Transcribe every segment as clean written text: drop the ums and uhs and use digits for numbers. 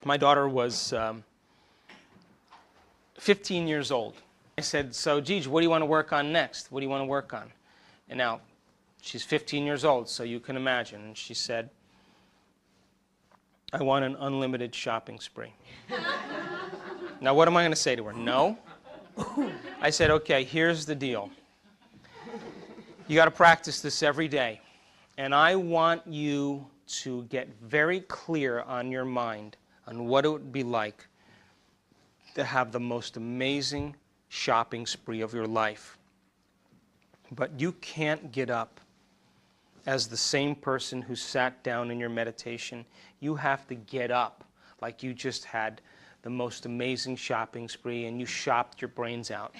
My daughter was 15 years old. I said, so Gigi, what do you want to work on next? What do you want to work on? And now, she's 15 years old, so you can imagine. And she said, I want an unlimited shopping spree. Now, what am I going to say to her? No? I said, okay, here's the deal. You got to practice this every day. And I want you to get very clear on your mind on what it would be like to have the most amazing shopping spree of your life. But you can't get up as the same person who sat down in your meditation. You have to get up like you just had the most amazing shopping spree and you shopped your brains out.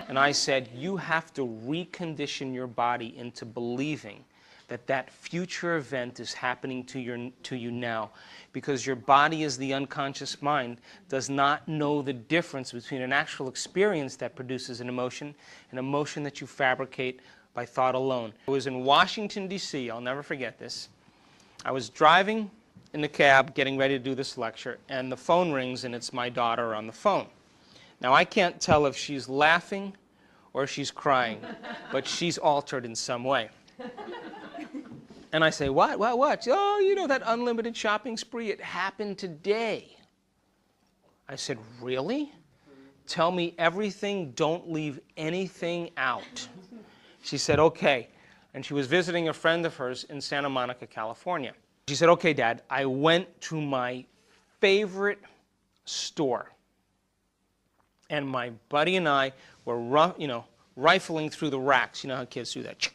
And I said, you have to recondition your body into believing that that future event is happening to you now, because your body, as the unconscious mind, does not know the difference between an actual experience that produces an emotion that you fabricate by thought alone. I was in Washington, D.C., I'll never forget this. I was driving in the cab getting ready to do this lecture, and the phone rings and it's my daughter on the phone. Now I can't tell if she's laughing or she's crying, but she's altered in some way. And I say, what? Oh, you know that unlimited shopping spree? It happened today. I said, really? Tell me everything, don't leave anything out. She said, okay. And she was visiting a friend of hers in Santa Monica, California. She said, okay, Dad, I went to my favorite store. And my buddy and I were, rifling through the racks. You know how kids do that.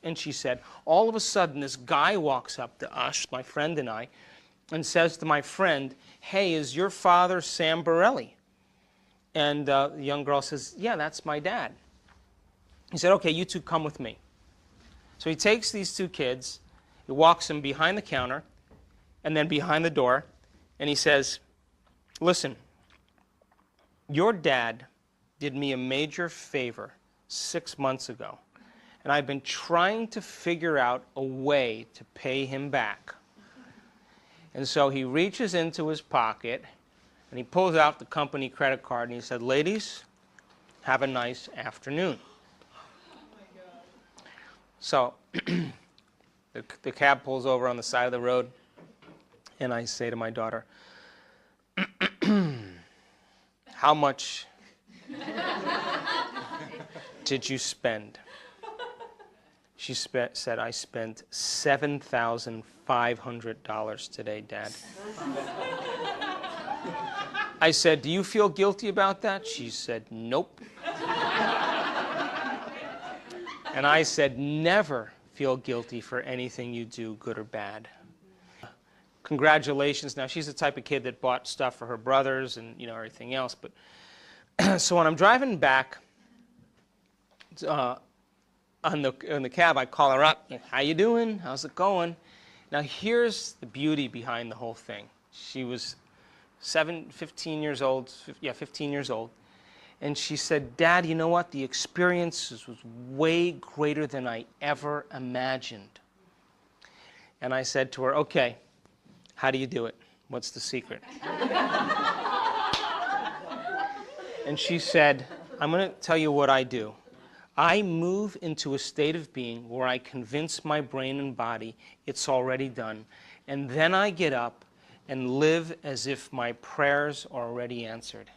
And she said, all of a sudden, this guy walks up to us, my friend and I, and says to my friend, hey, is your father Sam Borelli? And the young girl says, yeah, that's my dad. He said, okay, you two come with me. So he takes these two kids, he walks them behind the counter, and then behind the door, and he says, listen, your dad did me a major favor 6 months ago. And I've been trying to figure out a way to pay him back. And so he reaches into his pocket, and he pulls out the company credit card, and he said, ladies, have a nice afternoon. Oh my God. So the cab pulls over on the side of the road, and I say to my daughter, how much did you spend? She said, I spent $7,500 today, Dad. I said, do you feel guilty about that? She said, nope. And I said, never feel guilty for anything you do, good or bad. Congratulations. Now, she's the type of kid that bought stuff for her brothers and, everything else. But so when I'm driving back on the cab, I call her up. How you doing? How's it going? Now, here's the beauty behind the whole thing. She was 15 years old. And she said, Dad, you know what? The experience was way greater than I ever imagined. And I said to her, okay, how do you do it? What's the secret? And she said, I'm going to tell you what I do. I move into a state of being where I convince my brain and body it's already done. And then I get up and live as if my prayers are already answered.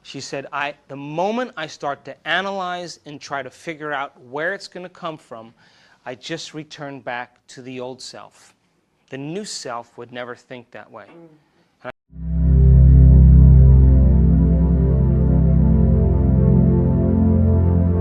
She said, the moment I start to analyze and try to figure out where it's going to come from, I just return back to the old self. The new self would never think that way.